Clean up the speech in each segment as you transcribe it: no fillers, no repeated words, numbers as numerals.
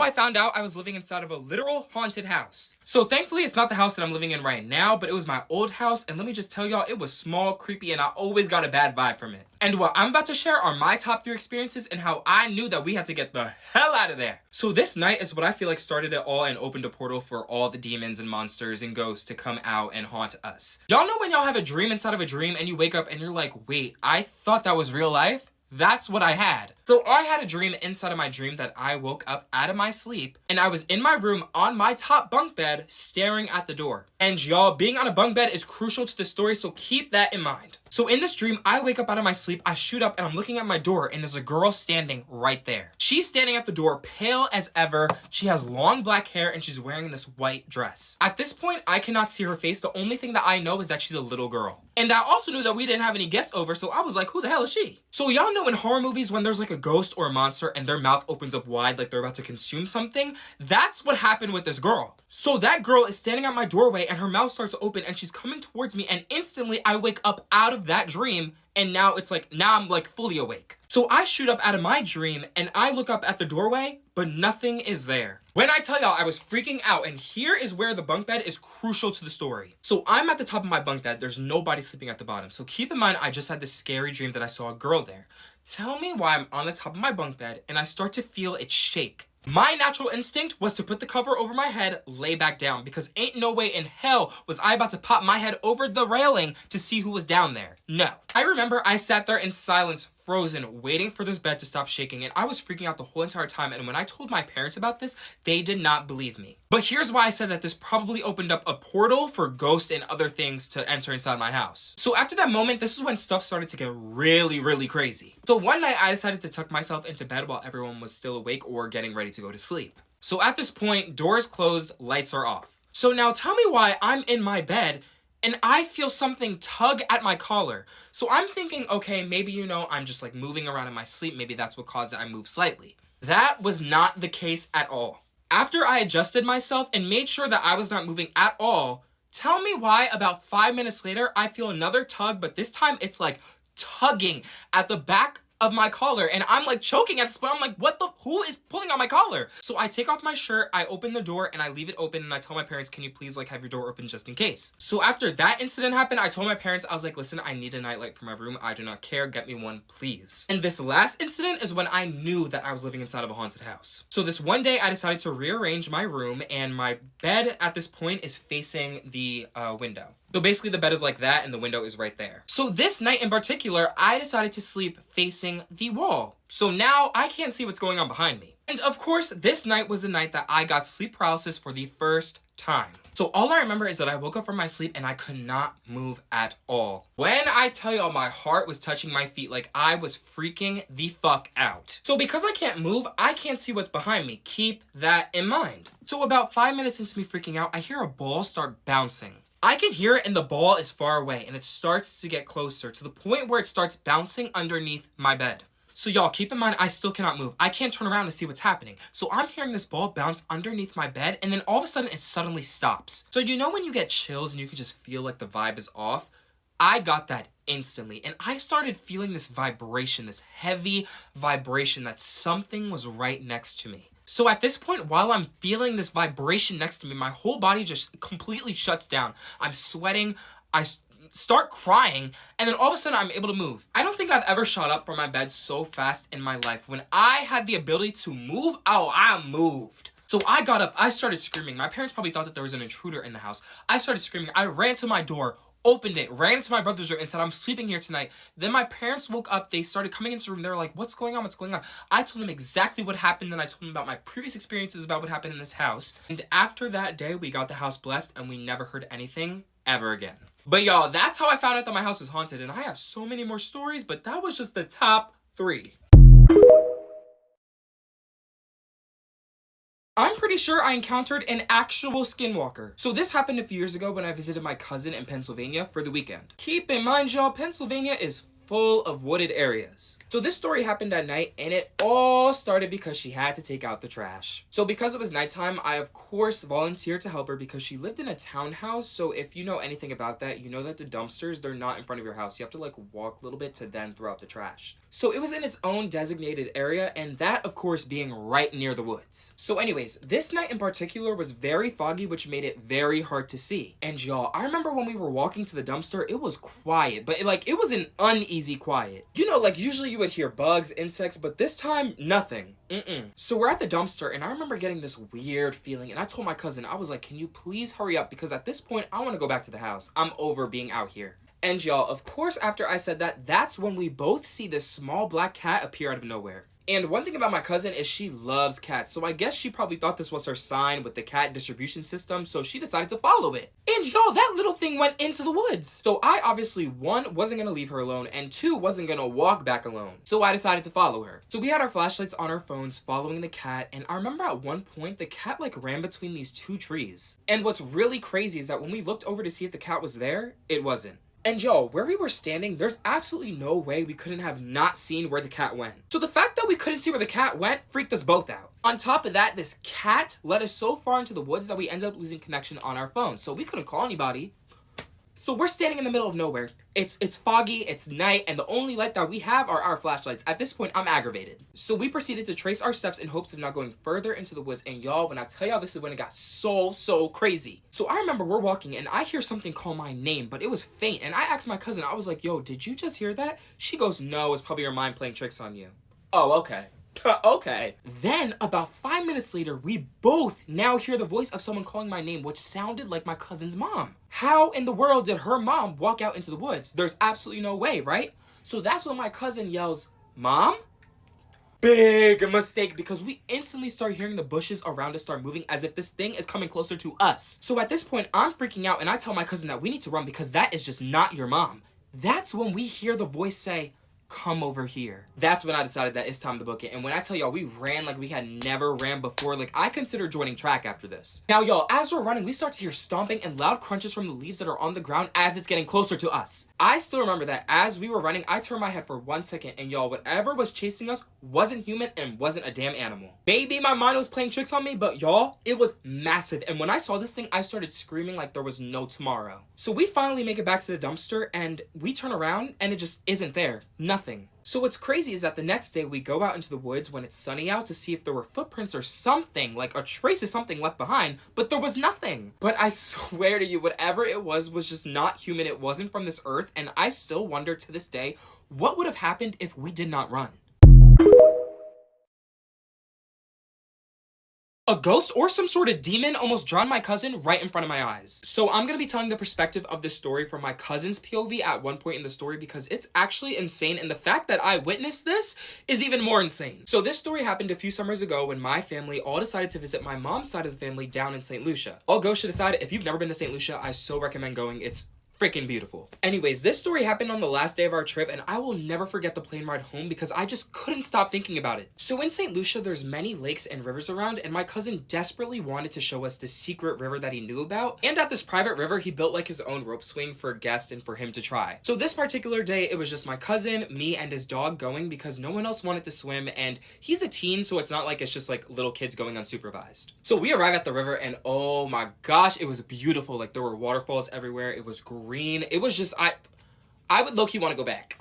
I found out I was living inside of a literal haunted house. So thankfully it's not the house that I'm living in right now, but it was my old house, and let me just tell y'all, it was small, creepy, and I always got a bad vibe from it. And what I'm about to share are my top 3 experiences and how I knew that we had to get the hell out of there. So this night is what I feel like started it all and opened a portal for all the demons and monsters and ghosts to come out and haunt us. Y'all know when y'all have a dream inside of a dream and you wake up and you're like, wait, I thought that was real life? That's what I had. So I had a dream inside of my dream that I woke up out of my sleep and I was in my room on my top bunk bed staring at the door. And y'all, being on a bunk bed is crucial to the story, so keep that in mind. So in this dream, I wake up out of my sleep, I shoot up, and I'm looking at my door, and there's a girl standing right there. She's standing at the door, pale as ever. She has long black hair, and she's wearing this white dress. At this point, I cannot see her face. The only thing that I know is that she's a little girl. And I also knew that we didn't have any guests over, so I was like, who the hell is she? So y'all know in horror movies when there's like a ghost or a monster and their mouth opens up wide like they're about to consume something? That's what happened with this girl. So that girl is standing at my doorway and her mouth starts to open and she's coming towards me, and instantly I wake up out of that dream, and now I'm like fully awake. So I shoot up out of my dream and I look up at the doorway, but nothing is there. When I tell y'all, I was freaking out, and here is where the bunk bed is crucial to the story. So I'm at the top of my bunk bed, there's nobody sleeping at the bottom. So keep in mind, I just had this scary dream that I saw a girl there. Tell me why I'm on the top of my bunk bed and I start to feel it shake. My natural instinct was to put the cover over my head, lay back down, because ain't no way in hell was I about to pop my head over the railing to see who was down there. No. I remember I sat there in silence, frozen, waiting for this bed to stop shaking, and I was freaking out the whole entire time, and when I told my parents about this, they did not believe me. But here's why I said that this probably opened up a portal for ghosts and other things to enter inside my house. So after that moment, this is when stuff started to get really, really crazy. So one night I decided to tuck myself into bed while everyone was still awake or getting ready to go to sleep. So at this point, doors closed, lights are off. So now tell me why I'm in my bed and I feel something tug at my collar. So I'm thinking, okay, maybe, I'm just like moving around in my sleep. Maybe that's what caused it. I move slightly. That was not the case at all. After I adjusted myself and made sure that I was not moving at all, tell me why about 5 minutes later, I feel another tug, but this time it's like tugging at the back of my collar, and I'm like choking at this point. I'm like, who is pulling on my collar? So I take off my shirt, I open the door, and I leave it open, and I tell my parents, can you please like have your door open just in case? So after that incident happened, I told my parents, I was like, listen, I need a nightlight for my room. I do not care. Get me one, please. And this last incident is when I knew that I was living inside of a haunted house. So this one day I decided to rearrange my room, and my bed at this point is facing the window. So basically the bed is like that and the window is right there. So this night in particular, I decided to sleep facing the wall. So now I can't see what's going on behind me. And of course, this night was the night that I got sleep paralysis for the first time. So all I remember is that I woke up from my sleep and I could not move at all. When I tell y'all, my heart was touching my feet, like I was freaking the fuck out. So because I can't move, I can't see what's behind me. Keep that in mind. So about 5 minutes into me freaking out, I hear a ball start bouncing. I can hear it and the ball is far away and it starts to get closer to the point where it starts bouncing underneath my bed. So y'all, keep in mind, I still cannot move. I can't turn around to see what's happening. So I'm hearing this ball bounce underneath my bed, and then all of a sudden it suddenly stops. So you know when you get chills and you can just feel like the vibe is off? I got that instantly, and I started feeling this vibration, this heavy vibration that something was right next to me. So at this point, while I'm feeling this vibration next to me, my whole body just completely shuts down. I'm sweating, I start crying, and then all of a sudden I'm able to move. I don't think I've ever shot up from my bed so fast in my life. When I had the ability to move, oh, I moved. So I got up, I started screaming. My parents probably thought that there was an intruder in the house. I started screaming, I ran to my door, opened it, ran into my brother's room and said, I'm sleeping here tonight. Then my parents woke up, they started coming into the room, they were like, what's going on, what's going on? I told them exactly what happened, and I told them about my previous experiences about what happened in this house. And after that day, we got the house blessed and we never heard anything ever again. But y'all, that's how I found out that my house was haunted, and I have so many more stories, but that was just the top 3. I'm pretty sure I encountered an actual skinwalker. So this happened a few years ago when I visited my cousin in Pennsylvania for the weekend. Keep in mind, y'all, Pennsylvania is full of wooded areas. So this story happened at night, and it all started because she had to take out the trash. So because it was nighttime, I of course volunteered to help her because she lived in a townhouse. So if you know anything about that, you know that the dumpsters, they're not in front of your house. You have to like walk a little bit to then throw out the trash. So it was in its own designated area, and that of course being right near the woods. So anyways, this night in particular was very foggy, which made it very hard to see. And y'all, I remember when we were walking to the dumpster, it was quiet, but it was an uneasy quiet. You know, like usually you would hear bugs, insects, but this time, nothing. So we're at the dumpster, and I remember getting this weird feeling, and I told my cousin, I was like, can you please hurry up? Because at this point, I want to go back to the house. I'm over being out here. And y'all, of course, after I said that, that's when we both see this small black cat appear out of nowhere. And one thing about my cousin is she loves cats, so I guess she probably thought this was her sign with the cat distribution system, so she decided to follow it. And y'all, that little thing went into the woods. So I obviously, one, wasn't gonna leave her alone, and two, wasn't gonna walk back alone. So I decided to follow her. So we had our flashlights on our phones following the cat, and I remember at one point, the cat like ran between these two trees. And what's really crazy is that when we looked over to see if the cat was there, it wasn't. And yo, where we were standing, there's absolutely no way we couldn't have not seen where the cat went. So the fact that we couldn't see where the cat went freaked us both out. On top of that, this cat led us so far into the woods that we ended up losing connection on our phone. So we couldn't call anybody. So we're standing in the middle of nowhere. It's foggy, it's night, and the only light that we have are our flashlights. At this point, I'm aggravated. So we proceeded to trace our steps in hopes of not going further into the woods. And y'all, when I tell y'all, this is when it got so crazy. So I remember we're walking, and I hear something call my name, but it was faint. And I asked my cousin, I was like, yo, did you just hear that? She goes, no, it's probably your mind playing tricks on you. Oh, okay. Okay. Then, about 5 minutes later, we both now hear the voice of someone calling my name, which sounded like my cousin's mom. How in the world did her mom walk out into the woods? There's absolutely no way, right? So that's when my cousin yells, Mom? Big mistake, because we instantly start hearing the bushes around us start moving as if this thing is coming closer to us. So at this point, I'm freaking out, and I tell my cousin that we need to run because that is just not your mom. That's when we hear the voice say, come over here. That's when I decided that it's time to book it. And when I tell y'all, we ran like we had never ran before. Like, I consider joining track after this. Now, y'all, as we're running, we start to hear stomping and loud crunches from the leaves that are on the ground as it's getting closer to us. I still remember that as we were running, I turned my head for 1 second, and y'all, whatever was chasing us wasn't human and wasn't a damn animal. Maybe my mind was playing tricks on me, but y'all, it was massive. And when I saw this thing, I started screaming like there was no tomorrow. So we finally make it back to the dumpster, and we turn around, and it just isn't there. Nothing. So what's crazy is that the next day we go out into the woods when it's sunny out to see if there were footprints or something, like a trace of something left behind, but there was nothing. But I swear to you, whatever it was just not human. It wasn't from this earth, and I still wonder to this day, what would have happened if we did not run? A ghost or some sort of demon almost drowned my cousin right in front of my eyes. So I'm gonna be telling the perspective of this story from my cousin's POV at one point in the story because it's actually insane, and the fact that I witnessed this is even more insane. So this story happened a few summers ago when my family all decided to visit my mom's side of the family down in St. Lucia. All ghosts should aside, if you've never been to St. Lucia, I so recommend going. It's freaking beautiful. Anyways, this story happened on the last day of our trip, and I will never forget the plane ride home because I just couldn't stop thinking about it. So in St. Lucia, there's many lakes and rivers around, and my cousin desperately wanted to show us the secret river that he knew about. And at this private river, he built like his own rope swing for guests and for him to try. So this particular day, it was just my cousin, me, and his dog going because no one else wanted to swim, and he's a teen, so it's not like it's just like little kids going unsupervised. So we arrive at the river, and oh my gosh, it was beautiful. Like, there were waterfalls everywhere. It was green. It was just, I would low-key want to go back.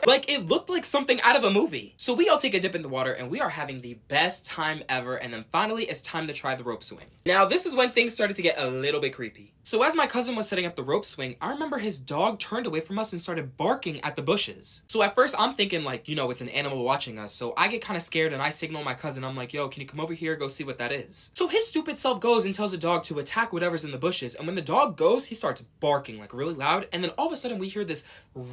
Like, it looked like something out of a movie. So we all take a dip in the water, and we are having the best time ever, and then finally it's time to try the rope swing. Now, this is when things started to get a little bit creepy. So as my cousin was setting up the rope swing, I remember his dog turned away from us and started barking at the bushes. So at first, I'm thinking like, you know, it's an animal watching us, so I get kind of scared and I signal my cousin. I'm like, yo, can you come over here, go see what that is? So his stupid self goes and tells the dog to attack whatever's in the bushes, and when the dog goes, he starts barking like really loud, and then all of a sudden we hear this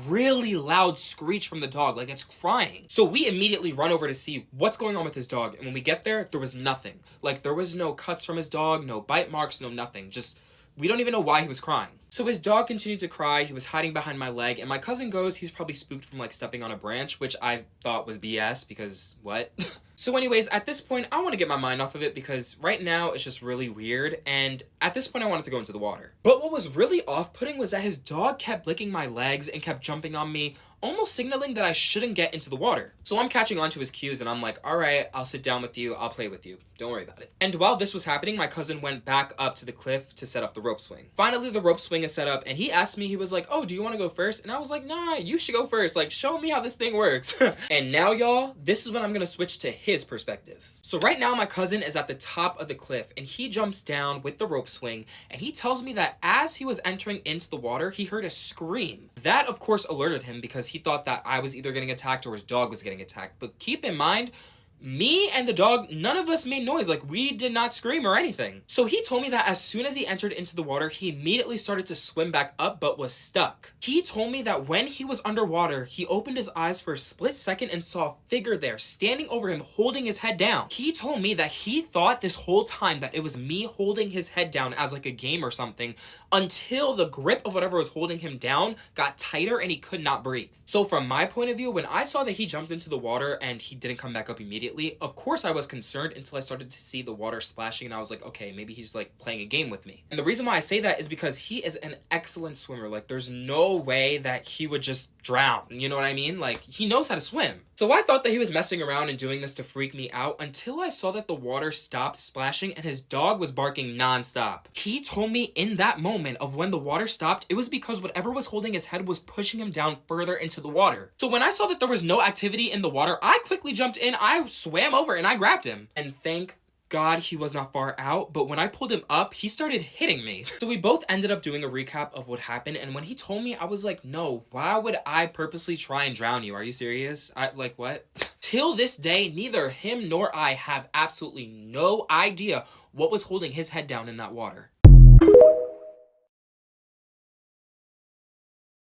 really loud screech from the dog, like it's crying. So we immediately run over to see what's going on with his dog, and when we get there was nothing. Like, there was no cuts from his dog, no bite marks, no nothing. Just, we don't even know why he was crying. So his dog continued to cry, he was hiding behind my leg, and my cousin goes, he's probably spooked from like stepping on a branch, which I thought was BS because what? So anyways, at this point, I want to get my mind off of it because right now it's just really weird, and at this point I wanted to go into the water. But what was really off-putting was that his dog kept licking my legs and kept jumping on me almost signaling that I shouldn't get into the water. So I'm catching on to his cues and I'm like, all right, I'll sit down with you, I'll play with you. Don't worry about it. And while this was happening, my cousin went back up to the cliff to set up the rope swing. Finally, the rope swing is set up and he asked me, he was like, oh, do you want to go first? And I was like, nah, you should go first. Like, show me how this thing works. And now, y'all, this is when I'm gonna switch to his perspective. So right now, my cousin is at the top of the cliff and he jumps down with the rope swing and he tells me that as he was entering into the water, he heard a scream. That, of course, alerted him because he thought that I was either getting attacked or his dog was getting attacked. But keep in mind, me and the dog, none of us made noise. Like, we did not scream or anything. So he told me that as soon as he entered into the water, he immediately started to swim back up, but was stuck. He told me that when he was underwater, he opened his eyes for a split second and saw a figure there standing over him, holding his head down. He told me that he thought this whole time that it was me holding his head down as like a game or something, until the grip of whatever was holding him down got tighter and he could not breathe. So from my point of view, when I saw that he jumped into the water and he didn't come back up immediately, of course I was concerned until I started to see the water splashing and I was like, okay, maybe he's like playing a game with me. And the reason why I say that is because he is an excellent swimmer. Like, there's no way that he would just drown. You know what I mean? Like, he knows how to swim. So I thought that he was messing around and doing this to freak me out until I saw that the water stopped splashing and his dog was barking nonstop. He told me in that moment of when the water stopped, it was because whatever was holding his head was pushing him down further into the water. So when I saw that there was no activity in the water, I quickly jumped in, I swam over and I grabbed him. And thank God he was not far out, but when I pulled him up, he started hitting me. So we both ended up doing a recap of what happened, and when he told me, I was like, no, why would I purposely try and drown you? Are you serious? Like, what? Till this day, neither him nor I have absolutely no idea what was holding his head down in that water.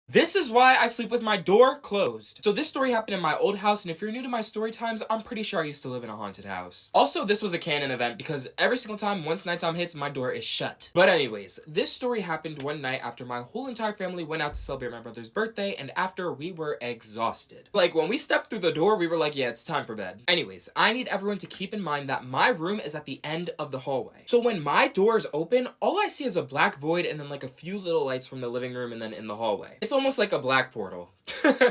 This is why I sleep with my door closed. So this story happened in my old house, and if you're new to my story times, I'm pretty sure I used to live in a haunted house. Also, this was a canon event because every single time once nighttime hits, my door is shut. But anyways, this story happened one night after my whole entire family went out to celebrate my brother's birthday, and after we were exhausted. Like, when we stepped through the door, we were like, yeah, it's time for bed. Anyways, I need everyone to keep in mind that my room is at the end of the hallway. So when my door is open, all I see is a black void and then like a few little lights from the living room and then in the hallway. It's almost like a black portal.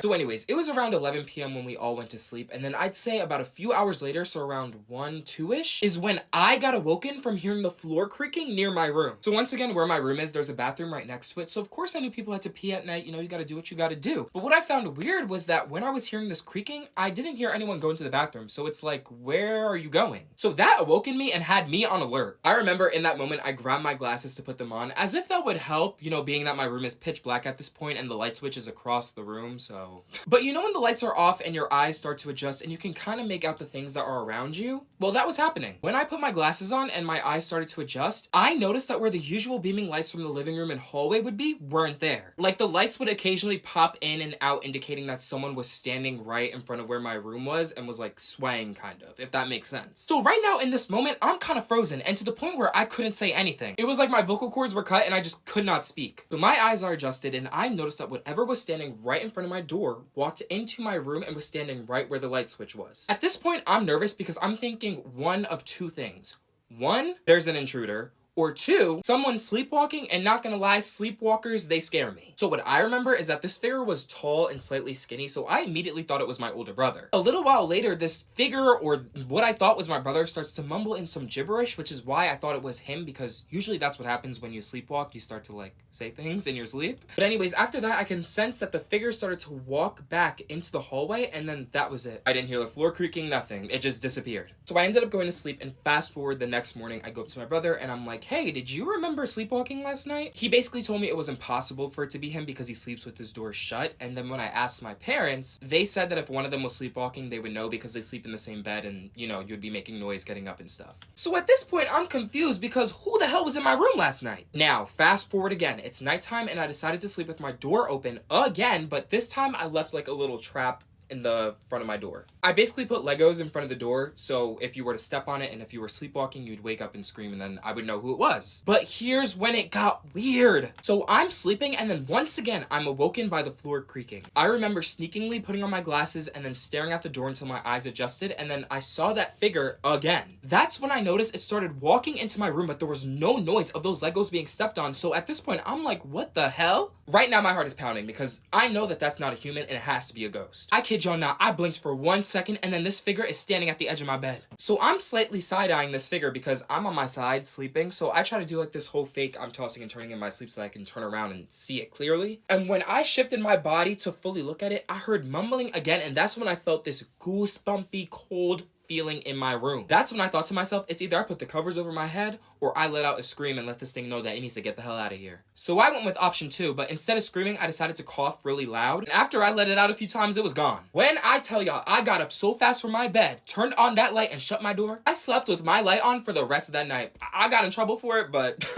So anyways, it was around 11 p.m. when we all went to sleep, and then I'd say about a few hours later, so around 1, 2-ish, is when I got awoken from hearing the floor creaking near my room. So once again, where my room is, there's a bathroom right next to it, so of course I knew people had to pee at night, you know, you gotta do what you gotta do. But what I found weird was that when I was hearing this creaking, I didn't hear anyone go into the bathroom, so it's like, where are you going? So that awoken me and had me on alert. I remember in that moment, I grabbed my glasses to put them on, as if that would help, you know, being that my room is pitch black at this point and the light switch is across the room, so... But you know when the lights are off and your eyes start to adjust and you can kind of make out the things that are around you? Well, that was happening. When I put my glasses on and my eyes started to adjust, I noticed that where the usual beaming lights from the living room and hallway would be weren't there. Like, the lights would occasionally pop in and out, indicating that someone was standing right in front of where my room was and was like swaying, kind of, if that makes sense. So right now in this moment, I'm kind of frozen, and to the point where I couldn't say anything. It was like my vocal cords were cut and I just could not speak. So my eyes are adjusted and I noticed that whatever was standing right in front of my door walked into my room and was standing right where the light switch was. At this point, I'm nervous because I'm thinking one of two things. One, there's an intruder. Or two, someone's sleepwalking, and not gonna lie, sleepwalkers, they scare me. So what I remember is that this figure was tall and slightly skinny, so I immediately thought it was my older brother. A little while later, this figure, or what I thought was my brother, starts to mumble in some gibberish, which is why I thought it was him, because usually that's what happens when you sleepwalk, you start to like say things in your sleep. But anyways, after that, I can sense that the figure started to walk back into the hallway, and then that was it. I didn't hear the floor creaking, nothing. It just disappeared. So I ended up going to sleep, and fast forward the next morning, I go up to my brother, and I'm like, hey, did you remember sleepwalking last night? He basically told me it was impossible for it to be him because he sleeps with his door shut. And then when I asked my parents, they said that if one of them was sleepwalking, they would know because they sleep in the same bed and, you know, you'd be making noise getting up and stuff. So at this point, I'm confused because who the hell was in my room last night? Now, fast forward again. It's nighttime and I decided to sleep with my door open again, but this time I left like a little trap in the front of my door. I basically put Legos in front of the door, so if you were to step on it and if you were sleepwalking, you'd wake up and scream and then I would know who it was. But here's when it got weird. So I'm sleeping and then once again, I'm awoken by the floor creaking. I remember sneakingly putting on my glasses and then staring at the door until my eyes adjusted, and then I saw that figure again. That's when I noticed it started walking into my room, but there was no noise of those Legos being stepped on. So at this point, I'm like, what the hell? Right now, my heart is pounding because I know that that's not a human and it has to be a ghost. I kid y'all not, I blinked for 1 second and then this figure is standing at the edge of my bed. So I'm slightly side-eyeing this figure because I'm on my side sleeping, so I try to do like this whole fake I'm tossing and turning in my sleep so I can turn around and see it clearly. And when I shifted my body to fully look at it, I heard mumbling again, and that's when I felt this goosebumpy cold feeling in my room. That's when I thought to myself, it's either I put the covers over my head or I let out a scream and let this thing know that it needs to get the hell out of here. So I went with option 2, but instead of screaming, I decided to cough really loud. And after I let it out a few times, it was gone. When I tell y'all, I got up so fast from my bed, turned on that light and shut my door. I slept with my light on for the rest of that night. I got in trouble for it, but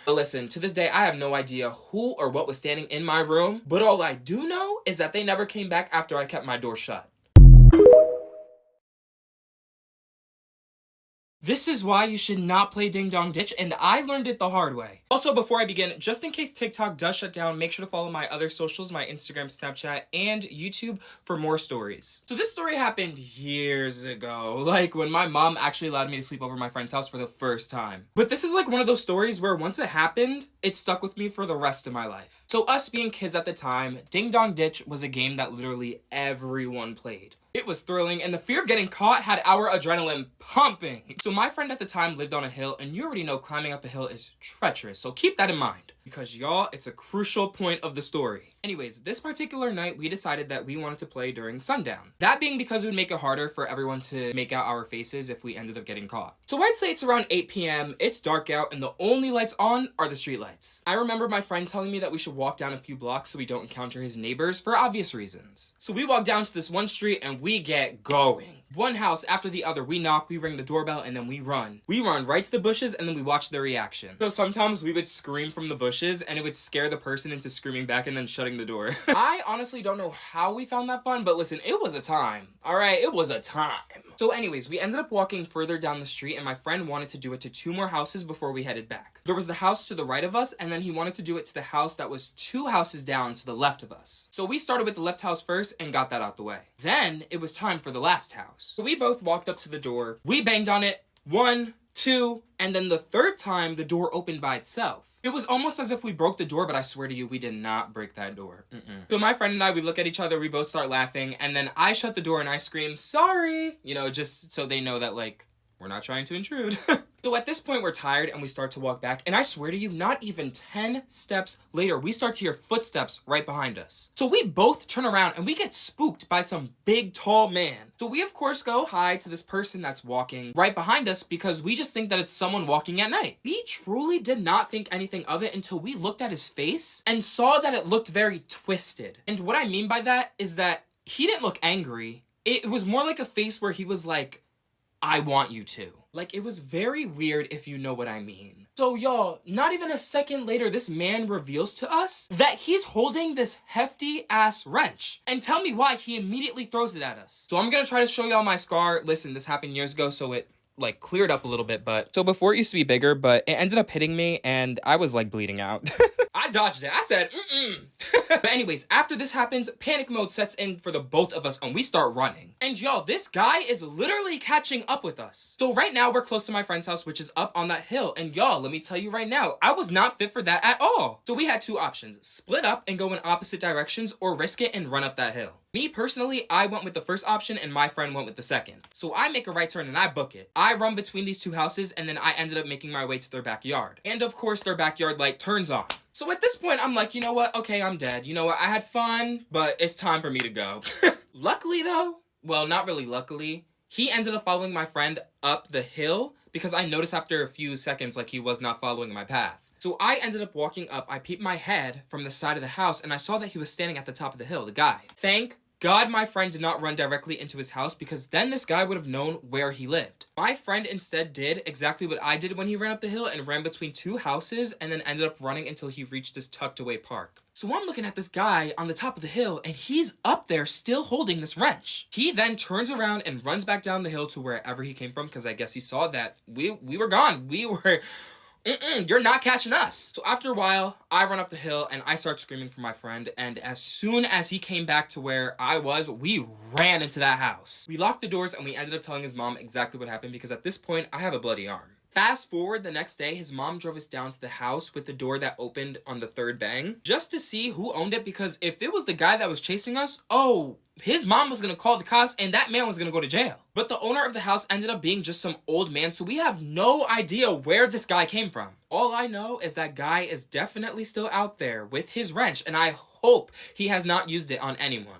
but listen, to this day, I have no idea who or what was standing in my room, but all I do know is that they never came back after I kept my door shut. This is why you should not play Ding Dong Ditch, and I learned it the hard way. Also, before I begin, just in case TikTok does shut down, make sure to follow my other socials, my Instagram, Snapchat, and YouTube for more stories. So this story happened years ago, like when my mom actually allowed me to sleep over at my friend's house for the first time. But this is like one of those stories where once it happened, it stuck with me for the rest of my life. So us being kids at the time, Ding Dong Ditch was a game that literally everyone played. It was thrilling, and the fear of getting caught had our adrenaline pumping. So my friend at the time lived on a hill, and you already know climbing up a hill is treacherous, so keep that in mind. Because y'all, it's a crucial point of the story. Anyways, this particular night, we decided that we wanted to play during sundown. That being because it would make it harder for everyone to make out our faces if we ended up getting caught. So I'd say it's around 8 p.m, it's dark out, and the only lights on are the street lights. I remember my friend telling me that we should walk down a few blocks so we don't encounter his neighbors for obvious reasons. So we walk down to this one street and we get going. One house after the other, we knock, we ring the doorbell, and then we run. We run right to the bushes, and then we watch their reaction. So sometimes we would scream from the bushes, and it would scare the person into screaming back and then shutting the door. I honestly don't know how we found that fun, but listen, it was a time. Alright, it was a time. So anyways, we ended up walking further down the street, and my friend wanted to do it to 2 more houses before we headed back. There was the house to the right of us, and then he wanted to do it to the house that was 2 houses down to the left of us. So we started with the left house first and got that out the way. Then it was time for the last house. So we both walked up to the door, we banged on it, 1, 2, and then the 3rd time the door opened by itself. It was almost as if we broke the door, but I swear to you, we did not break that door. So my friend and I, we look at each other, we both start laughing, and then I shut the door and I scream, sorry, you know, just so they know that, like, we're not trying to intrude. So at this point, we're tired and we start to walk back, and I swear to you, not even 10 steps later, we start to hear footsteps right behind us. So we both turn around and we get spooked by some big, tall man. So we, of course, go hi to this person that's walking right behind us because we just think that it's someone walking at night. We truly did not think anything of it until we looked at his face and saw that it looked very twisted. And what I mean by that is that he didn't look angry. It was more like a face where he was like, I want you to. Like, it was very weird, if you know what I mean. So y'all, not even a second later, this man reveals to us that he's holding this hefty ass wrench. And tell me why he immediately throws it at us. So I'm gonna try to show y'all my scar. Listen, this happened years ago, so it like cleared up a little bit, but so before it used to be bigger, but it ended up hitting me and I was like bleeding out. I dodged it. I said, But anyways, after this happens, panic mode sets in for the both of us and we start running. And y'all, this guy is literally catching up with us. So right now we're close to my friend's house, which is up on that hill. And y'all, let me tell you right now, I was not fit for that at all. So we had 2 options, split up and go in opposite directions or risk it and run up that hill. Me personally, I went with the first option and my friend went with the second. So I make a right turn and I book it. I run between these 2 houses and then I ended up making my way to their backyard. And of course their backyard light turns on. So at this point I'm like, you know what? Okay, I'm dead. You know what? I had fun, but it's time for me to go. Luckily though, well, not really luckily, he ended up following my friend up the hill because I noticed after a few seconds like he was not following my path. So I ended up walking up, I peeped my head from the side of the house and I saw that he was standing at the top of the hill, the guy. Thank God my friend did not run directly into his house, because then this guy would have known where he lived. My friend instead did exactly what I did when he ran up the hill and ran between two houses and then ended up running until he reached this tucked away park. So I'm looking at this guy on the top of the hill and he's up there still holding this wrench. He then turns around and runs back down the hill to wherever he came from, because I guess he saw that we were gone. We were... you're not catching us. So after a while, I run up the hill and I start screaming for my friend, and as soon as he came back to where I was, we ran into that house. We locked the doors and we ended up telling his mom exactly what happened, because at this point, I have a bloody arm. Fast forward the next day, his mom drove us down to the house with the door that opened on the third bang, just to see who owned it, because if it was the guy that was chasing us, oh, his mom was gonna call the cops and that man was gonna go to jail. But the owner of the house ended up being just some old man, so we have no idea where this guy came from. All I know is that guy is definitely still out there with his wrench, and I hope he has not used it on anyone.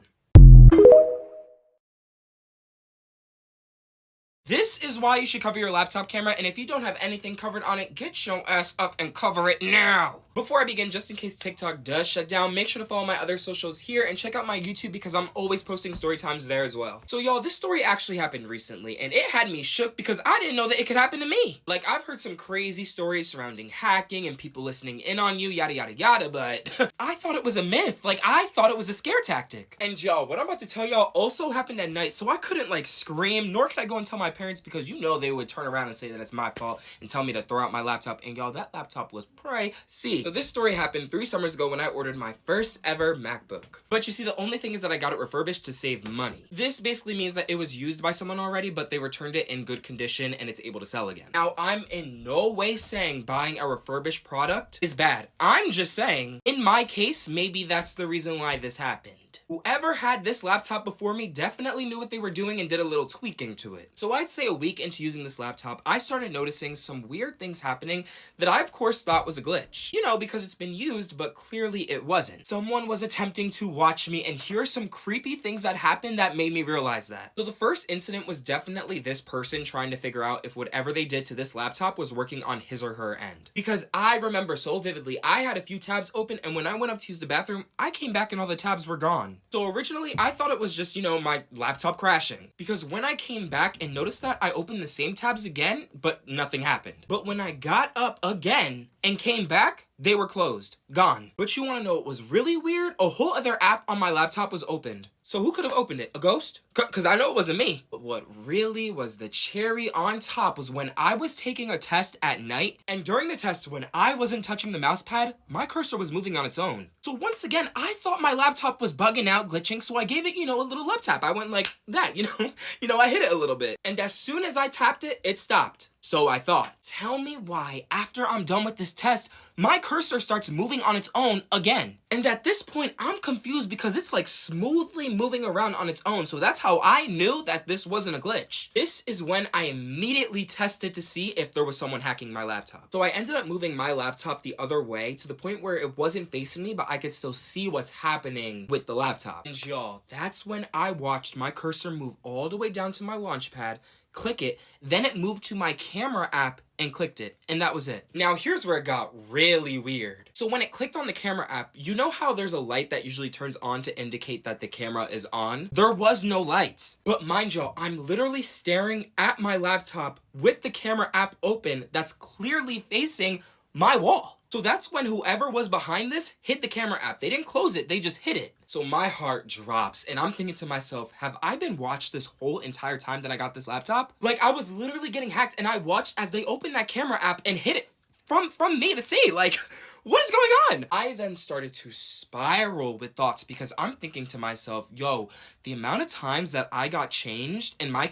This is why you should cover your laptop camera, and if you don't have anything covered on it, get your ass up and cover it now. Before I begin, just in case TikTok does shut down, make sure to follow my other socials here and check out my YouTube, because I'm always posting story times there as well. So y'all, this story actually happened recently and it had me shook because I didn't know that it could happen to me. Like, I've heard some crazy stories surrounding hacking and people listening in on you, yada yada yada, but I thought it was a myth. Like, I thought it was a scare tactic. And y'all, what I'm about to tell y'all also happened at night, so I couldn't like scream, nor could I go and tell my parents, because you know they would turn around and say that it's my fault and tell me to throw out my laptop, and y'all, that laptop was pricey. So this story happened 3 summers ago when I ordered my first ever MacBook. But you see, the only thing is that I got it refurbished to save money. This basically means that it was used by someone already, but they returned it in good condition and it's able to sell again. Now, I'm in no way saying buying a refurbished product is bad. I'm just saying, in my case, maybe that's the reason why this happened. Whoever had this laptop before me definitely knew what they were doing and did a little tweaking to it. So I'd say a week into using this laptop, I started noticing some weird things happening that I of course thought was a glitch. You know, because it's been used, but clearly it wasn't. Someone was attempting to watch me, and here are some creepy things that happened that made me realize that. So the first incident was definitely this person trying to figure out if whatever they did to this laptop was working on his or her end. Because I remember so vividly, I had a few tabs open, and when I went up to use the bathroom, I came back and all the tabs were gone. So originally, I thought it was just, you know, my laptop crashing. Because when I came back and noticed that, I opened the same tabs again, but nothing happened. But when I got up again and came back, they were closed. Gone. But you want to know what was really weird? A whole other app on my laptop was opened. So who could have opened it? A ghost? Because I know it wasn't me. But what really was the cherry on top was when I was taking a test at night, and during the test, when I wasn't touching the mouse pad, my cursor was moving on its own. So once again, I thought my laptop was bugging out, glitching, so I gave it, you know, a little love tap. I went like that, you know, I hit it a little bit. And as soon as I tapped it, it stopped. So I thought, tell me why, after I'm done with this test, my cursor starts moving on its own again. And at this point, I'm confused because it's like smoothly moving around on its own. So that's how I knew that this wasn't a glitch. This is when I immediately tested to see if there was someone hacking my laptop. So I ended up moving my laptop the other way to the point where it wasn't facing me, but I could still see what's happening with the laptop. And y'all, that's when I watched my cursor move all the way down to my launch pad, click it, then it moved to my camera app and clicked it, and that was it. Now here's where it got really weird. So when it clicked on the camera app, you know how there's a light that usually turns on to indicate that the camera is on? There was no lights. But mind you, I'm literally staring at my laptop with the camera app open that's clearly facing my wall. So that's when whoever was behind this hit the camera app. They didn't close it, they just hit it. So my heart drops and I'm thinking to myself, have I been watched this whole entire time that I got this laptop? Like, I was literally getting hacked and I watched as they opened that camera app and hit it from me to see. Like, what is going on? I then started to spiral with thoughts because I'm thinking to myself, yo, the amount of times that I got changed and my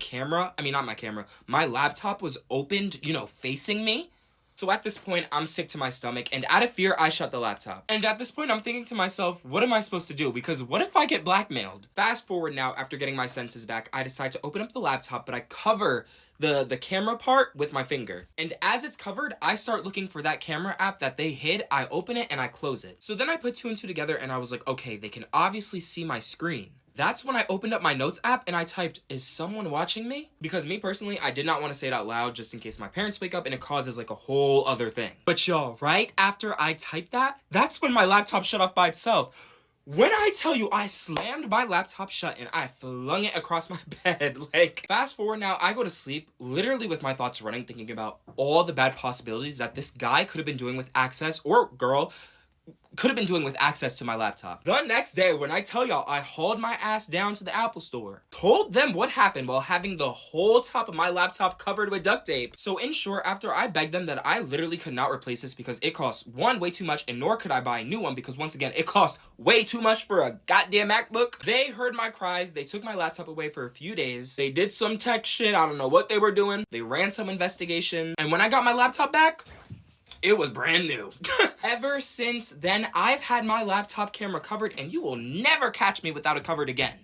laptop was opened, you know, facing me. So at this point, I'm sick to my stomach, and out of fear, I shut the laptop. And at this point, I'm thinking to myself, what am I supposed to do? Because what if I get blackmailed? Fast forward now, after getting my senses back, I decide to open up the laptop, but I cover the camera part with my finger. And as it's covered, I start looking for that camera app that they hid. I open it and I close it. So then I put 2 and 2 together and I was like, okay, they can obviously see my screen. That's when I opened up my notes app and I typed, is someone watching me? Because me personally, I did not want to say it out loud just in case my parents wake up and it causes like a whole other thing. But y'all, right after I typed that, that's when my laptop shut off by itself. When I tell you I slammed my laptop shut and I flung it across my bed, like, fast forward now, I go to sleep literally with my thoughts running, thinking about all the bad possibilities that this guy could have been doing with access, or girl, could have been doing with access to my laptop. The next day, when I tell y'all, I hauled my ass down to the Apple store, told them what happened while having the whole top of my laptop covered with duct tape. So in short, after I begged them that I literally could not replace this because it costs, one, way too much, and nor could I buy a new one because, once again, it costs way too much for a goddamn MacBook. They heard my cries. They took my laptop away for a few days. They did some tech shit. I don't know what they were doing. They ran some investigation. And when I got my laptop back, it was brand new. Ever since then, I've had my laptop camera covered, and you will never catch me without it covered again.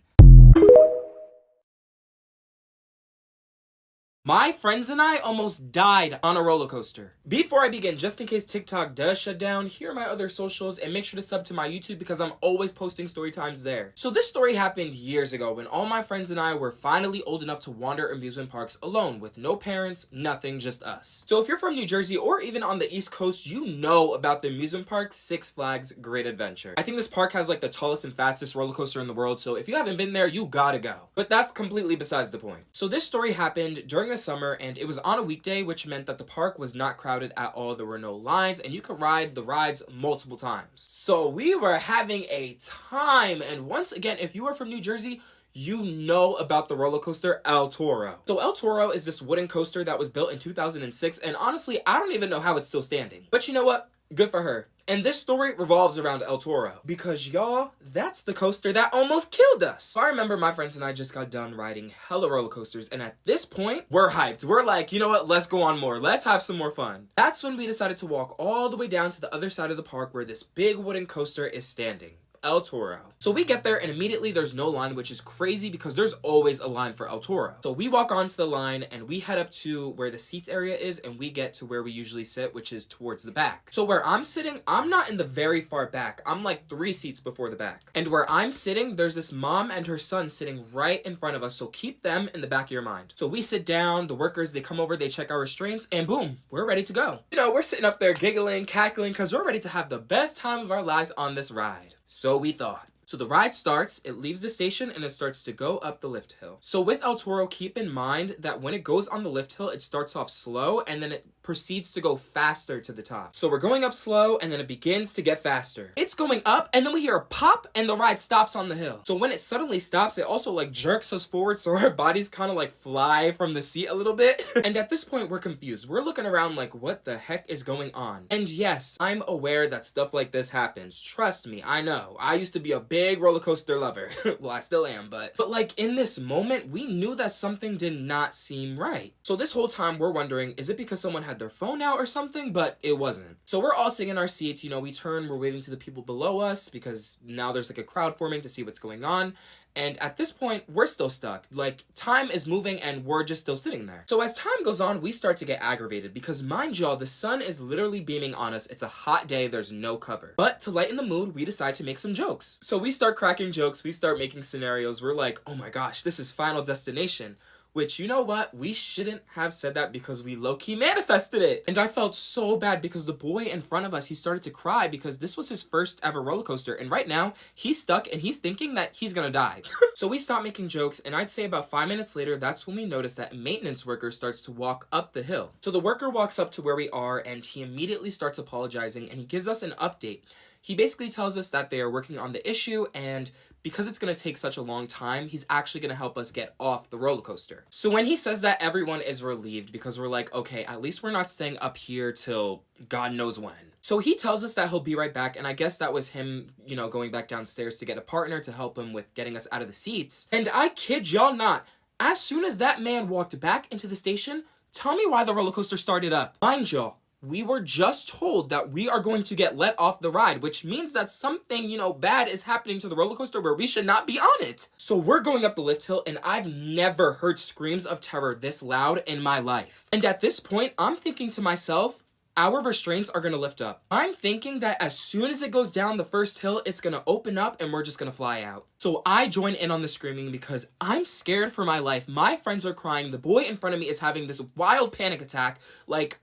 My friends and I almost died on a roller coaster. Before I begin, just in case TikTok does shut down, here are my other socials, and make sure to sub to my YouTube because I'm always posting story times there. So this story happened years ago when all my friends and I were finally old enough to wander amusement parks alone with no parents, nothing, just us. So if you're from New Jersey or even on the East Coast, you know about the amusement park Six Flags Great Adventure. I think this park has like the tallest and fastest roller coaster in the world, so if you haven't been there, you gotta go. But that's completely besides the point. So this story happened during the summer, and it was on a weekday, which meant that the park was not crowded at all. There were no lines, and you could ride the rides multiple times. So we were having a time, and once again, if you are from New Jersey, you know about the roller coaster El Toro. So El Toro is this wooden coaster that was built in 2006, and honestly, I don't even know how it's still standing. But you know what? Good for her. And this story revolves around El Toro because, y'all, that's the coaster that almost killed us. So I remember my friends and I just got done riding hella roller coasters, and at this point, we're hyped. We're like, you know what? Let's go on more. Let's have some more fun. That's when we decided to walk all the way down to the other side of the park where this big wooden coaster is standing. El Toro. So we get there and immediately there's no line, which is crazy because there's always a line for El Toro. So we walk onto the line and we head up to where the seats area is, and we get to where we usually sit, which is towards the back. So where I'm sitting, I'm not in the very far back. I'm like 3 seats before the back. And where I'm sitting, there's this mom and her son sitting right in front of us. So keep them in the back of your mind. So we sit down, the workers, they come over, they check our restraints, and boom, we're ready to go. You know, we're sitting up there giggling, cackling, because we're ready to have the best time of our lives on this ride. So we thought. So the ride starts, it leaves the station, and it starts to go up the lift hill. So with El Toro, keep in mind that when it goes on the lift hill, it starts off slow, and then it proceeds to go faster to the top. So we're going up slow, and then it begins to get faster. It's going up, and then we hear a pop, and the ride stops on the hill. So when it suddenly stops, it also like jerks us forward, so our bodies kind of like fly from the seat a little bit. And at this point, we're confused. We're looking around like, what the heck is going on? And yes, I'm aware that stuff like this happens. Trust me, I know. I used to be a big roller coaster lover. Well, I still am, but like in this moment, we knew that something did not seem right. So this whole time we're wondering, is it because someone had their phone out or something? But it wasn't. So we're all sitting in our seats, you know, we turn, we're waving to the people below us because now there's like a crowd forming to see what's going on. And at this point, we're still stuck. Like, time is moving and we're just still sitting there. So as time goes on, we start to get aggravated because, mind y'all, the sun is literally beaming on us. It's a hot day. There's no cover. But to lighten the mood, we decide to make some jokes. So we start cracking jokes. We start making scenarios. We're like, oh my gosh, this is Final Destination. Which, you know what? We shouldn't have said that because we low-key manifested it. And I felt so bad because the boy in front of us, he started to cry because this was his first ever roller coaster. And right now, he's stuck and he's thinking that he's gonna die. So we stopped making jokes, and I'd say about 5 minutes later, that's when we noticed that a maintenance worker starts to walk up the hill. So the worker walks up to where we are, and he immediately starts apologizing, and he gives us an update. He basically tells us that they are working on the issue, and because it's going to take such a long time, he's actually going to help us get off the roller coaster. So when he says that, everyone is relieved because we're like, okay, at least we're not staying up here till God knows when. So he tells us that he'll be right back, and I guess that was him, you know, going back downstairs to get a partner to help him with getting us out of the seats. And I kid y'all not, as soon as that man walked back into the station, tell me why the roller coaster started up. Mind y'all, we were just told that we are going to get let off the ride, which means that something, you know, bad is happening to the roller coaster where we should not be on it. So we're going up the lift hill, and I've never heard screams of terror this loud in my life. And at this point, I'm thinking to myself, our restraints are going to lift up. I'm thinking that as soon as it goes down the first hill, it's going to open up and we're just going to fly out. So I join in on the screaming because I'm scared for my life. My friends are crying. The boy in front of me is having this wild panic attack. Like,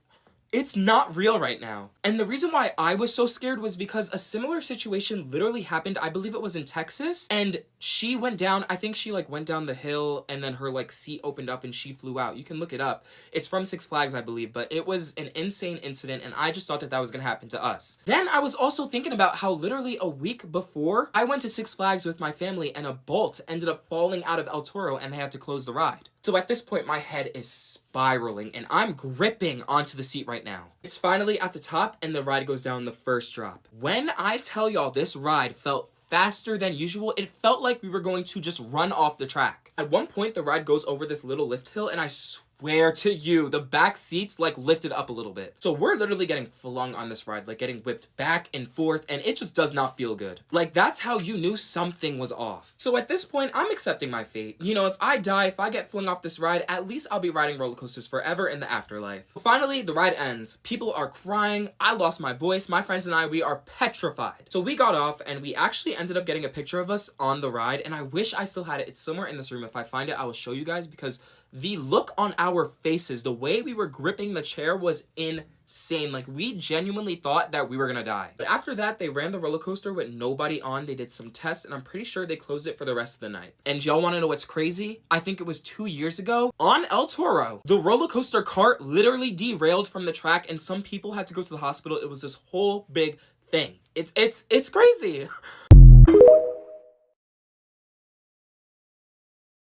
It's not real right now. And the reason why I was so scared was because a similar situation literally happened, I believe it was in Texas, and she went down, I think she like went down the hill and then her like seat opened up and she flew out. You can look it up. It's from Six Flags, I believe, but it was an insane incident and I just thought that that was gonna happen to us. Then I was also thinking about how literally a week before, I went to Six Flags with my family and a bolt ended up falling out of El Toro and they had to close the ride. So at this point, my head is spiraling and I'm gripping onto the seat right now. It's finally at the top and the ride goes down the first drop. When I tell y'all this ride felt faster than usual, it felt like we were going to just run off the track. At one point, the ride goes over this little lift hill and I swear to you, the back seats like lifted up a little bit. So we're literally getting flung on this ride, like getting whipped back and forth, and it just does not feel good. Like that's how you knew something was off. So at this point, I'm accepting my fate. You know, if I die, if I get flung off this ride, at least I'll be riding roller coasters forever in the afterlife. Finally, the ride ends. People are crying. I lost my voice. My friends and I, we are petrified. So we got off and we actually ended up getting a picture of us on the ride, and I wish I still had it. It's somewhere in this room. If I find it, I will show you guys because the look on our faces, the way we were gripping the chair was insane. Like, we genuinely thought that we were gonna die. But after that, they ran the roller coaster with nobody on. They did some tests, and I'm pretty sure they closed it for the rest of the night. And y'all wanna know what's crazy? I think it was 2 years ago, on El Toro, the roller coaster cart literally derailed from the track, and some people had to go to the hospital. It was this whole big thing. It's crazy.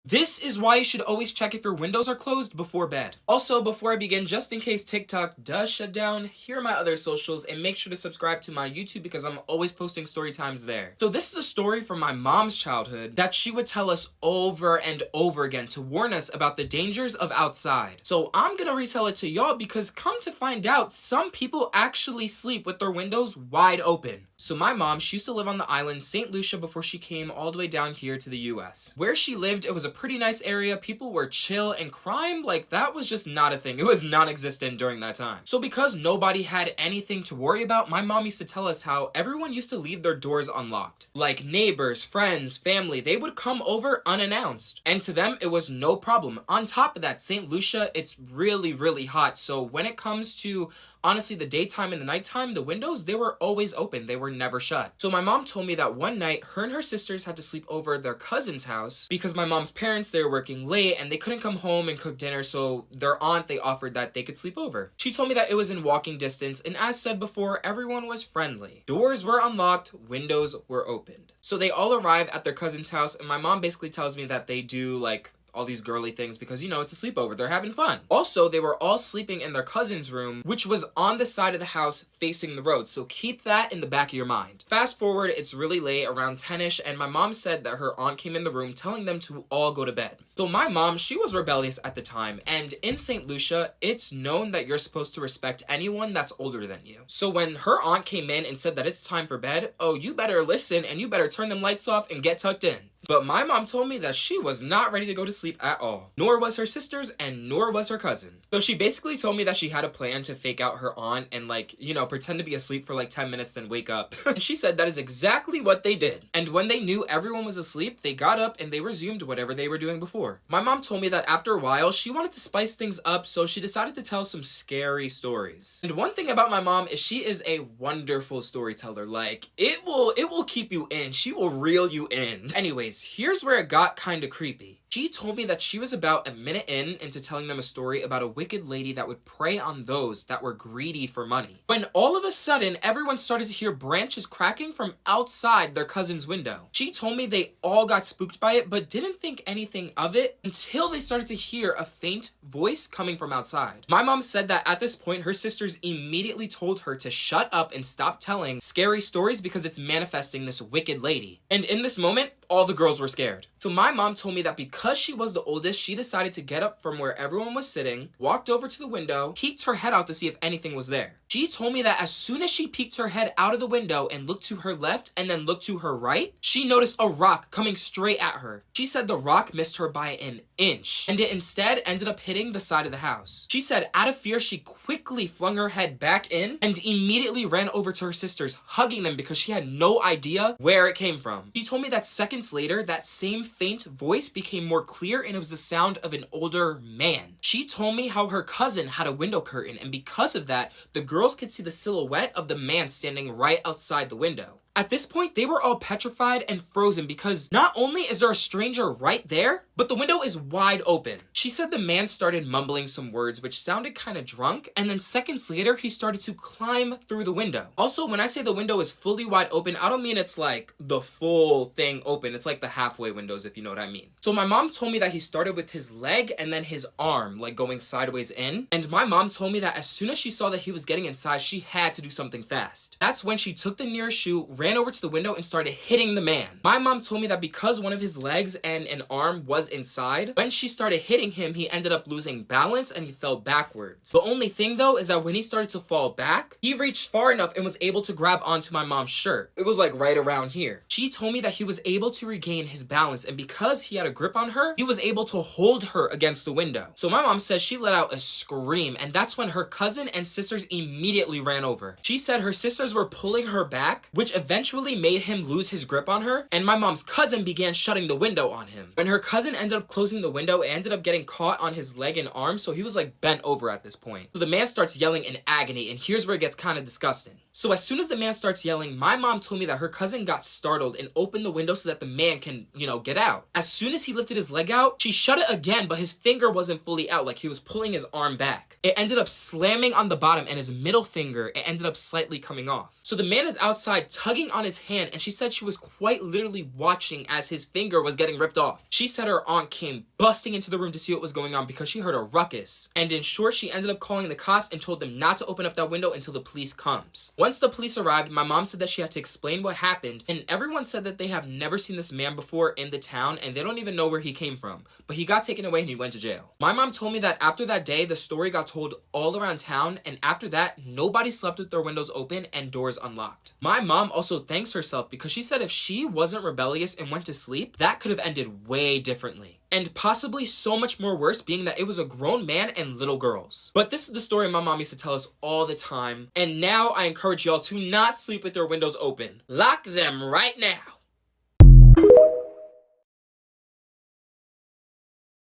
This is why you should always check if your windows are closed before bed. Also, before I begin, just in case TikTok does shut down, here are my other socials, and make sure to subscribe to my YouTube because I'm always posting story times there. So this is a story from my mom's childhood that she would tell us over and over again to warn us about the dangers of outside. So I'm gonna retell it to y'all because come to find out, some people actually sleep with their windows wide open. So my mom, she used to live on the island St. Lucia before she came all the way down here to the US. Where she lived, it was a pretty nice area. People were chill, and crime, like, that was just not a thing. It was non-existent during that time. So because nobody had anything to worry about, my mom used to tell us how everyone used to leave their doors unlocked. Like neighbors, friends, family, they would come over unannounced. And to them, it was no problem. On top of that, St. Lucia, it's really, really hot. So when it comes to, honestly, the daytime and the nighttime, the windows, they were always open. They were never shut. So my mom told me that one night, her and her sisters had to sleep over at their cousin's house because my mom's parents, they were working late and they couldn't come home and cook dinner, so their aunt, they offered that they could sleep over. She told me that it was in walking distance, and as said before, everyone was friendly. Doors were unlocked, windows were opened. So they all arrive at their cousin's house, and my mom basically tells me that they do, like, all these girly things because, you know, it's a sleepover. They're having fun. Also, they were all sleeping in their cousin's room, which was on the side of the house facing the road. So keep that in the back of your mind. Fast forward, it's really late, around 10ish, and my mom said that her aunt came in the room telling them to all go to bed. So my mom, she was rebellious at the time, and in St. Lucia, it's known that you're supposed to respect anyone that's older than you. So when her aunt came in and said that it's time for bed, oh, you better listen and you better turn them lights off and get tucked in. But my mom told me that she was not ready to go to sleep at all. Nor was her sisters, and nor was her cousin. So she basically told me that she had a plan to fake out her aunt and, like, you know, pretend to be asleep for like 10 minutes then wake up. And she said that is exactly what they did. And when they knew everyone was asleep, they got up and they resumed whatever they were doing before. My mom told me that after a while, she wanted to spice things up, so she decided to tell some scary stories. And one thing about my mom is she is a wonderful storyteller. Like, it will keep you in. She will reel you in. Anyways, here's where it got kind of creepy. She told me that she was about a minute into telling them a story about a wicked lady that would prey on those that were greedy for money. When all of a sudden, everyone started to hear branches cracking from outside their cousin's window. She told me they all got spooked by it, but didn't think anything of it until they started to hear a faint voice coming from outside. My mom said that at this point, her sisters immediately told her to shut up and stop telling scary stories because it's manifesting this wicked lady. And in this moment, all the girls were scared. So my mom told me that because she was the oldest, she decided to get up from where everyone was sitting, walked over to the window, peeked her head out to see if anything was there. She told me that as soon as she peeked her head out of the window and looked to her left and then looked to her right, she noticed a rock coming straight at her. She said the rock missed her by an inch, and it instead ended up hitting the side of the house. She said out of fear, she quickly flung her head back in and immediately ran over to her sisters, hugging them because she had no idea where it came from. She told me that seconds later, that same faint voice became more clear and it was the sound of an older man. She told me how her cousin had a window curtain, and because of that, the girls could see the silhouette of the man standing right outside the window. At this point, they were all petrified and frozen because not only is there a stranger right there, but the window is wide open. She said the man started mumbling some words which sounded kind of drunk, and then seconds later, he started to climb through the window. Also, when I say the window is fully wide open, I don't mean it's like the full thing open. It's like the halfway windows, if you know what I mean. So my mom told me that he started with his leg and then his arm, like going sideways in. And my mom told me that as soon as she saw that he was getting inside, she had to do something fast. That's when she took the nearest shoe, ran over to the window and started hitting the man. My mom told me that because one of his legs and an arm was inside, when she started hitting him, he ended up losing balance and he fell backwards. The only thing though is that when he started to fall back, he reached far enough and was able to grab onto my mom's shirt. It was like right around here. She told me that he was able to regain his balance, and because he had a grip on her, he was able to hold her against the window. So my mom says she let out a scream, and that's when her cousin and sisters immediately ran over. She said her sisters were pulling her back, which eventually made him lose his grip on her, and my mom's cousin began shutting the window on him. When her cousin ended up closing the window, it ended up getting caught on his leg and arm, so he was like bent over at this point. So the man starts yelling in agony, and here's where it gets kind of disgusting. So as soon as the man starts yelling, my mom told me that her cousin got startled and opened the window so that the man can, get out. As soon as he lifted his leg out, she shut it again, but his finger wasn't fully out, like he was pulling his arm back. It ended up slamming on the bottom, and his middle finger, it ended up slightly coming off. So the man is outside tugging on his hand, and she said she was quite literally watching as his finger was getting ripped off. She said her aunt came busting into the room to see what was going on because she heard a ruckus. And in short, she ended up calling the cops and told them not to open up that window until the police comes. Once the police arrived, my mom said that she had to explain what happened, and everyone said that they have never seen this man before in the town and they don't even know where he came from. But he got taken away and he went to jail. My mom told me that after that day, the story got told all around town, and after that, nobody slept with their windows open and doors unlocked. My mom also thanks herself because she said if she wasn't rebellious and went to sleep, that could have ended way differently. And possibly so much more worse, being that it was a grown man and little girls. But this is the story my mom used to tell us all the time, and now I encourage y'all to not sleep with your windows open. Lock them right now.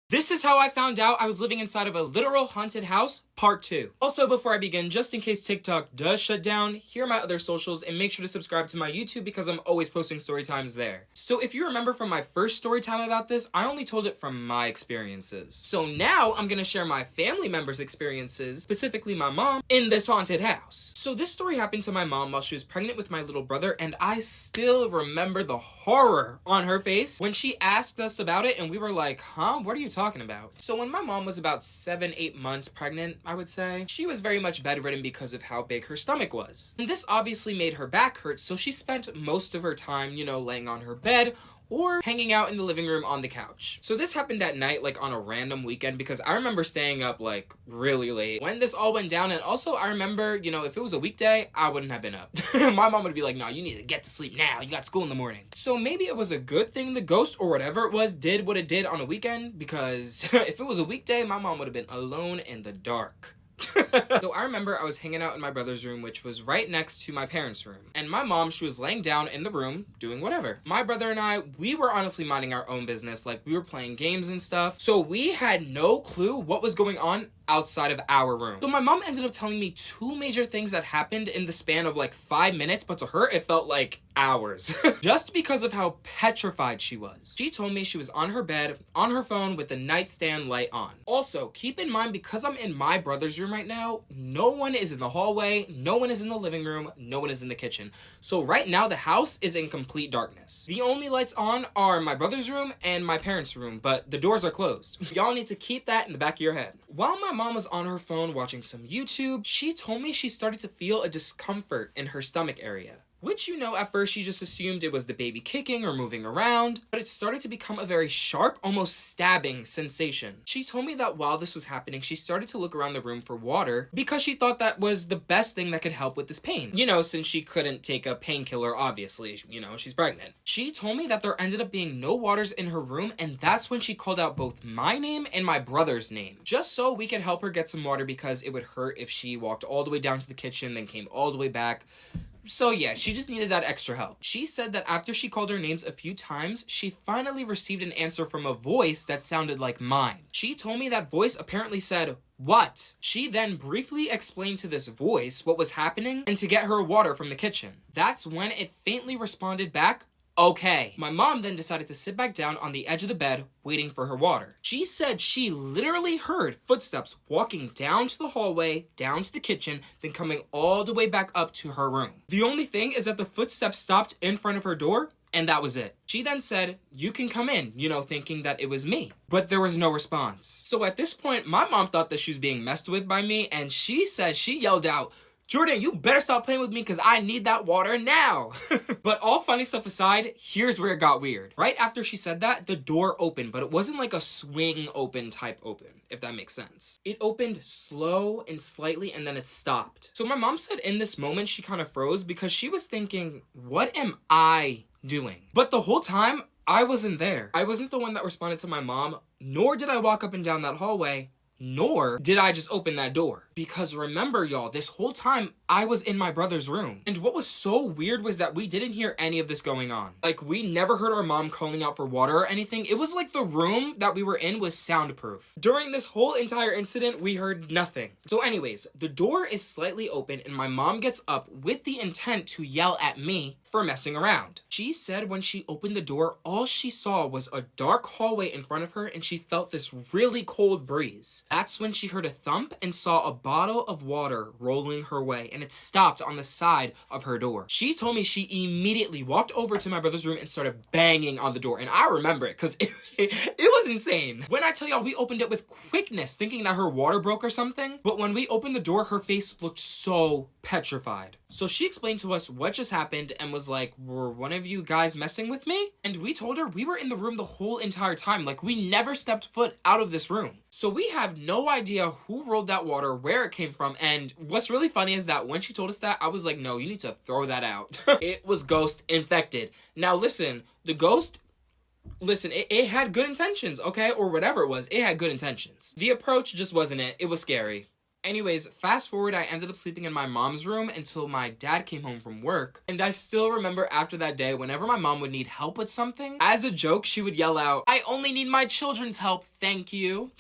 This is how I found out I was living inside of a literal haunted house, part 2. Also, before I begin, just in case TikTok does shut down, here are my other socials, and make sure to subscribe to my YouTube because I'm always posting story times there. So if you remember from my first story time about this, I only told it from my experiences. So now I'm gonna share my family members' experiences, specifically my mom, in this haunted house. So this story happened to my mom while she was pregnant with my little brother, and I still remember the horror on her face when she asked us about it, and we were like, huh, what are you talking about? So when my mom was about 7-8 months pregnant, I would say, she was very much bedridden because of how big her stomach was. And this obviously made her back hurt, so she spent most of her time, laying on her bed or hanging out in the living room on the couch. So this happened at night, like on a random weekend, because I remember staying up like really late when this all went down. And also I remember, if it was a weekday, I wouldn't have been up. My mom would be like, no, you need to get to sleep now. You got school in the morning. So maybe it was a good thing the ghost or whatever it was did what it did on a weekend, because if it was a weekday, my mom would have been alone in the dark. So I remember I was hanging out in my brother's room, which was right next to my parents' room. And my mom, she was laying down in the room doing whatever. My brother and I, we were honestly minding our own business. Like, we were playing games and stuff. So we had no clue what was going on outside of our room. So my mom ended up telling me 2 major things that happened in the span of like 5 minutes, but to her it felt like hours. Just because of how petrified she was. She told me she was on her bed, on her phone with the nightstand light on. Also, keep in mind, because I'm in my brother's room right now, no one is in the hallway, no one is in the living room, no one is in the kitchen. So right now the house is in complete darkness. The only lights on are my brother's room and my parents' room, but the doors are closed. Y'all need to keep that in the back of your head. While my mom was on her phone watching some YouTube, she told me she started to feel a discomfort in her stomach area. which, you know, at first she just assumed it was the baby kicking or moving around, but it started to become a very sharp, almost stabbing sensation. She told me that while this was happening, she started to look around the room for water because she thought that was the best thing that could help with this pain. You know, since she couldn't take a painkiller, obviously, you know, she's pregnant. She told me that there ended up being no waters in her room, and that's when she called out both my name and my brother's name, just so we could help her get some water because it would hurt if she walked all the way down to the kitchen, then came all the way back. So yeah, she just needed that extra help. She said that after she called her names a few times, she finally received an answer from a voice that sounded like mine. She told me that voice apparently said, "What?" She then briefly explained to this voice what was happening and to get her water from the kitchen. That's when it faintly responded back, "Okay." My mom then decided to sit back down on the edge of the bed, waiting for her water. She said she literally heard footsteps walking down to the hallway, down to the kitchen, then coming all the way back up to her room. The only thing is that the footsteps stopped in front of her door, and that was it. She then said, "You can come in," you know, thinking that it was me. But there was no response. So at this point, my mom thought that she was being messed with by me, and she said she yelled out, "Jordan, you better stop playing with me because I need that water now." But all funny stuff aside, here's where it got weird. Right after she said that, the door opened, but it wasn't like a swing open type open, if that makes sense. It opened slow and slightly, and then it stopped. So my mom said in this moment, she kind of froze because she was thinking, what am I doing? But the whole time, I wasn't there. I wasn't the one that responded to my mom, nor did I walk up and down that hallway, nor did I just open that door. Because remember, y'all, this whole time, I was in my brother's room. And what was so weird was that we didn't hear any of this going on. Like, we never heard our mom calling out for water or anything. It was like the room that we were in was soundproof. During this whole entire incident, we heard nothing. So anyways, the door is slightly open and my mom gets up with the intent to yell at me for messing around. She said when she opened the door, all she saw was a dark hallway in front of her and she felt this really cold breeze. That's when she heard a thump and saw a bottle of water rolling her way, and it stopped on the side of her door. She told me she immediately walked over to my brother's room and started banging on the door, and I remember it because it was insane. When I tell y'all, we opened it with quickness, thinking that her water broke or something, but when we opened the door, her face looked so petrified. So she explained to us what just happened and was like, "Were one of you guys messing with me?" And we told her we were in the room the whole entire time. Like, we never stepped foot out of this room. So we have no idea who rolled that water, where it came from, and what's really funny is that when she told us that, I was like, no, you need to throw that out. It was ghost infected. Now listen, the ghost, listen, it had good intentions, okay? Or whatever it was, it had good intentions. The approach just wasn't it. It was scary. Anyways, fast forward, I ended up sleeping in my mom's room until my dad came home from work. And I still remember after that day, whenever my mom would need help with something, as a joke, she would yell out, "I only need my children's help, thank you."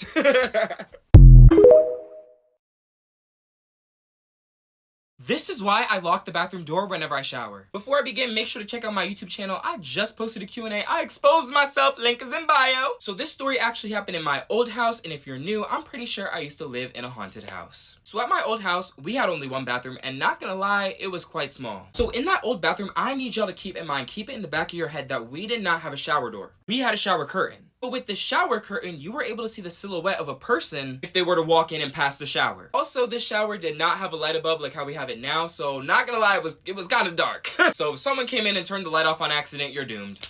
This is why I lock the bathroom door whenever I shower. Before I begin, make sure to check out my YouTube channel. I just posted a Q&A. I exposed myself. Link is in bio. So this story actually happened in my old house, and if you're new, I'm pretty sure I used to live in a haunted house. So at my old house, we had only one bathroom, and not gonna lie, it was quite small. So in that old bathroom, I need y'all to keep in mind, keep it in the back of your head that we did not have a shower door. We had a shower curtain. But with the shower curtain, you were able to see the silhouette of a person if they were to walk in and pass the shower. Also, this shower did not have a light above like how we have it now, so not gonna lie, it was kind of dark. So if someone came in and turned the light off on accident, you're doomed.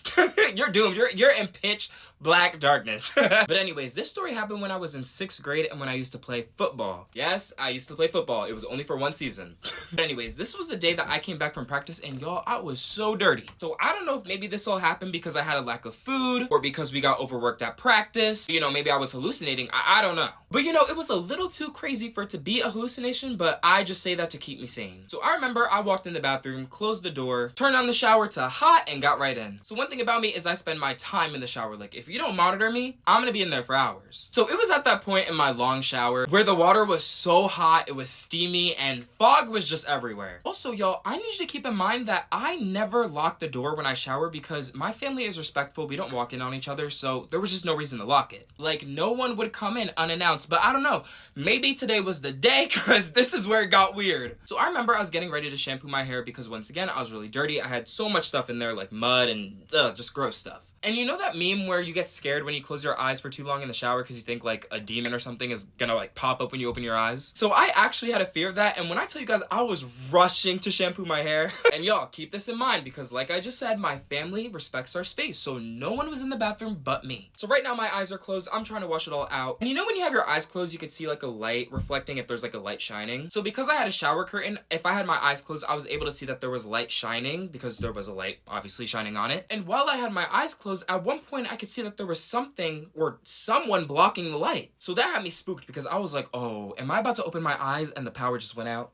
You're doomed. You're in pitch black darkness. But anyways, this story happened when I was in 6th grade and when I used to play football. Yes, I used to play football. It was only for one season. But anyways, this was the day that I came back from practice and y'all, I was so dirty. So I don't know if maybe this all happened because I had a lack of food or because we got overworked at practice. You know, maybe I was hallucinating. I don't know. But you know, it was a little too crazy for it to be a hallucination, but I just say that to keep me sane. So I remember I walked in the bathroom, closed the door, turned on the shower to hot, and got right in. So one thing about me is I spend my time in the shower. Like, if you don't monitor me, I'm gonna be in there for hours. So it was at that point in my long shower where the water was so hot, it was steamy, and fog was just everywhere. Also, y'all, I need you to keep in mind that I never lock the door when I shower because my family is respectful. We don't walk in on each other, so there was just no reason to lock it. Like, no one would come in unannounced, but I don't know. Maybe today was the day because this is where it got weird. So I remember I was getting ready to shampoo my hair because once again, I was really dirty. I had so much stuff in there like mud and just gross stuff. And you know that meme where you get scared when you close your eyes for too long in the shower because you think like a demon or something is gonna like pop up when you open your eyes? So I actually had a fear of that, and when I tell you guys, I was rushing to shampoo my hair. And y'all, keep this in mind because like I just said, my family respects our space, so no one was in the bathroom but me. So right now my eyes are closed, I'm trying to wash it all out. And you know when you have your eyes closed, you could see like a light reflecting if there's like a light shining? So because I had a shower curtain, if I had my eyes closed, I was able to see that there was light shining because there was a light obviously shining on it. And while I had my eyes closed, at one point I could see that there was something or someone blocking the light. So that had me spooked because I was like, oh, am I about to open my eyes and the power just went out?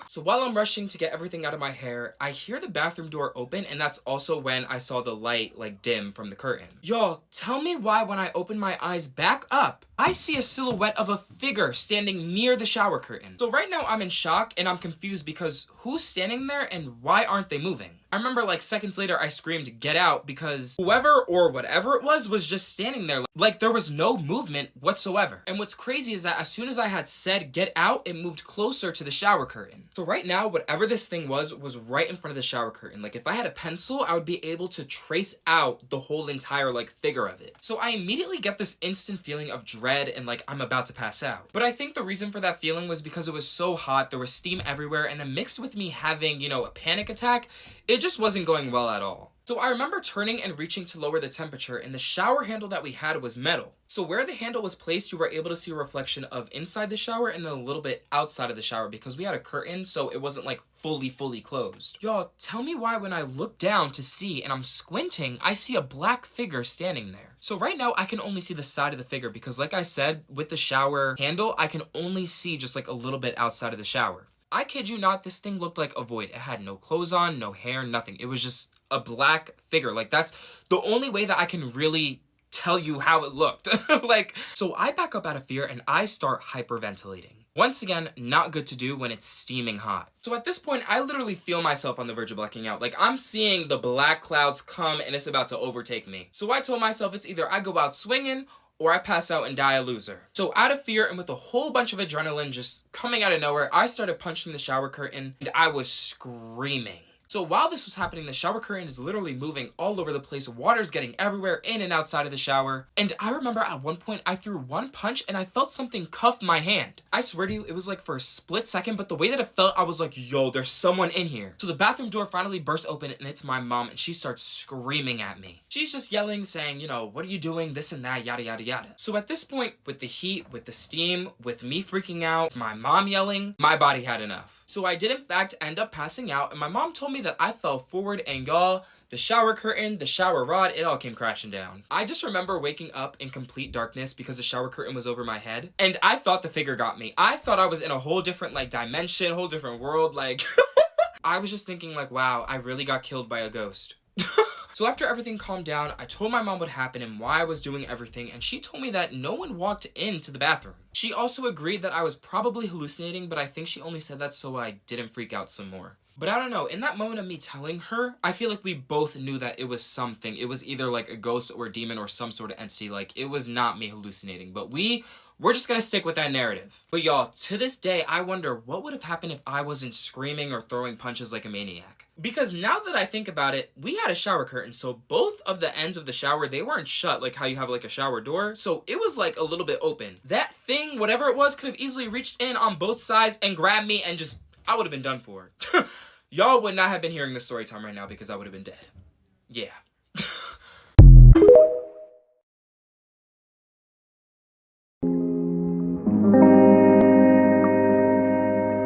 So while I'm rushing to get everything out of my hair, I hear the bathroom door open, and that's also when I saw the light like dim from the curtain. Y'all, tell me why when I open my eyes back up, I see a silhouette of a figure standing near the shower curtain. So right now I'm in shock and I'm confused because who's standing there and why aren't they moving? I remember like seconds later I screamed, "Get out," because whoever or whatever it was just standing there. Like there was no movement whatsoever. And what's crazy is that as soon as I had said "get out," it moved closer to the shower curtain. So right now, whatever this thing was right in front of the shower curtain. Like if I had a pencil, I would be able to trace out the whole entire like figure of it. So I immediately get this instant feeling of dread and like I'm about to pass out. But I think the reason for that feeling was because it was so hot, there was steam everywhere, and then mixed with me having, you know, a panic attack, it just wasn't going well at all. So I remember turning and reaching to lower the temperature, and the shower handle that we had was metal. So where the handle was placed, you were able to see a reflection of inside the shower and then a little bit outside of the shower because we had a curtain, so it wasn't like fully closed. Y'all, tell me why when I look down to see and I'm squinting, I see a black figure standing there. So right now I can only see the side of the figure because like I said, with the shower handle, I can only see just like a little bit outside of the shower. I kid you not, this thing looked like a void. It had no clothes on, no hair, nothing. It was just a black figure. Like that's the only way that I can really tell you how it looked. Like, so I back up out of fear and I start hyperventilating. Once again, not good to do when it's steaming hot. So at this point, I literally feel myself on the verge of blacking out. Like I'm seeing the black clouds come and it's about to overtake me. So I told myself it's either I go out swinging or I pass out and die a loser. So out of fear and with a whole bunch of adrenaline just coming out of nowhere, I started punching the shower curtain and I was screaming. So while this was happening, the shower curtain is literally moving all over the place. Water's getting everywhere in and outside of the shower. And I remember at one point I threw one punch and I felt something cuff my hand. I swear to you, it was like for a split second, but the way that it felt, I was like, yo, there's someone in here. So the bathroom door finally bursts open and it's my mom and she starts screaming at me. She's just yelling, saying, you know, what are you doing? This and that, yada, yada, yada. So at this point, with the heat, with the steam, with me freaking out, my mom yelling, my body had enough. So I did in fact end up passing out and my mom told me that I fell forward and y'all, the shower curtain, the shower rod, it all came crashing down. I just remember waking up in complete darkness because the shower curtain was over my head and I thought the figure got me. I thought I was in a whole different like dimension, whole different world. Like I was just thinking like, wow, I really got killed by a ghost. So after everything calmed down, I told my mom what happened and why I was doing everything, and she told me that no one walked into the bathroom. She also agreed that I was probably hallucinating, but I think she only said that so I didn't freak out some more. But I don't know, in that moment of me telling her, I feel like we both knew that it was something. It was either like a ghost or a demon or some sort of entity. Like, it was not me hallucinating, but we're just gonna stick with that narrative. But y'all, to this day, I wonder what would have happened if I wasn't screaming or throwing punches like a maniac. Because now that I think about it, we had a shower curtain, so both of the ends of the shower, they weren't shut like how you have like a shower door, so it was like a little bit open. That thing, whatever it was, could have easily reached in on both sides and grabbed me and just, I would have been done for. Y'all would not have been hearing this story time right now because I would have been dead. Yeah.